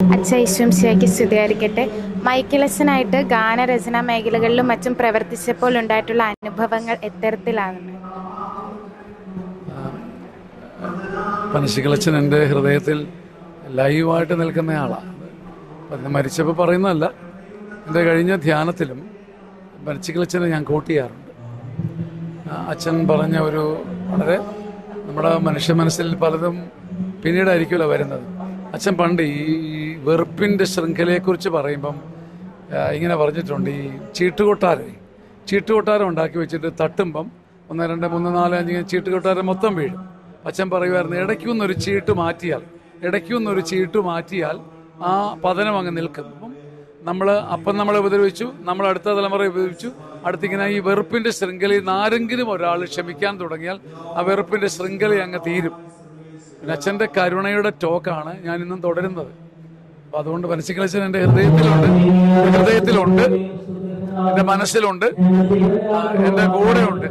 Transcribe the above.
അച്ഛ ഈശ്വംശിയാക്കി സ്തുതിയായിരിക്കട്ടെ. മൈക്കിളച്ചനായിട്ട് ഗാനരചനാ മേഖലകളിലും മറ്റും പ്രവർത്തിച്ചപ്പോൾ ഉണ്ടായിട്ടുള്ള അനുഭവങ്ങൾ എത്തരത്തിലാണ്? പനശിക്കിളച്ചൻ എൻ്റെ ഹൃദയത്തിൽ ലൈവായിട്ട് നിൽക്കുന്നയാളാണ്. മരിച്ചപ്പോൾ പറയുന്നതല്ല, എൻ്റെ കഴിഞ്ഞ ധ്യാനത്തിലും പനശിക്കിളച്ചനെ ഞാൻ കോട്ട് ചെയ്യാറുണ്ട്. അച്ഛൻ പറഞ്ഞ ഒരു വളരെ നമ്മുടെ മനുഷ്യ മനസ്സിൽ പലതും പിന്നീടായിരിക്കുമല്ലോ വരുന്നത്. അച്ഛൻ പണ്ട് ഈ വെറുപ്പിൻ്റെ ശൃംഖലയെക്കുറിച്ച് പറയുമ്പം ഇങ്ങനെ പറഞ്ഞിട്ടുണ്ട്. ഈ ചീട്ടുകൊട്ടാരം ഉണ്ടാക്കി വെച്ചിട്ട് തട്ടുമ്പം 1 2 3 4 5 ചീട്ടുകൊട്ടാരം മൊത്തം വീഴും. അച്ഛൻ പറയുമായിരുന്നു, ഇടയ്ക്കൊന്നൊരു ചീട്ട് മാറ്റിയാൽ ആ പതനം അങ്ങ് നിൽക്കും. അപ്പം നമ്മളെ ഉപദ്രവിച്ചു, നമ്മൾ അടുത്ത തലമുറ ഉപദ്രവിച്ചു. അടുത്തിങ്ങനെ ഈ വെറുപ്പിന്റെ ശൃംഖലയിൽ നിന്ന് ആരെങ്കിലും ഒരാൾ ക്ഷമിക്കാൻ തുടങ്ങിയാൽ ആ വെറുപ്പിന്റെ ശൃംഖല അങ്ങ് തീരും. പിന്നെ അച്ഛൻ്റെ കരുണയുടെ ടോക്കാണ് ഞാൻ ഇന്നും തുടരുന്നത്. അപ്പം അതുകൊണ്ട് പനശിക്കിളച്ചൻ എൻ്റെ ഹൃദയത്തിലുണ്ട്, എൻ്റെ മനസ്സിലുണ്ട്, എൻ്റെ കൂടെയുണ്ട്.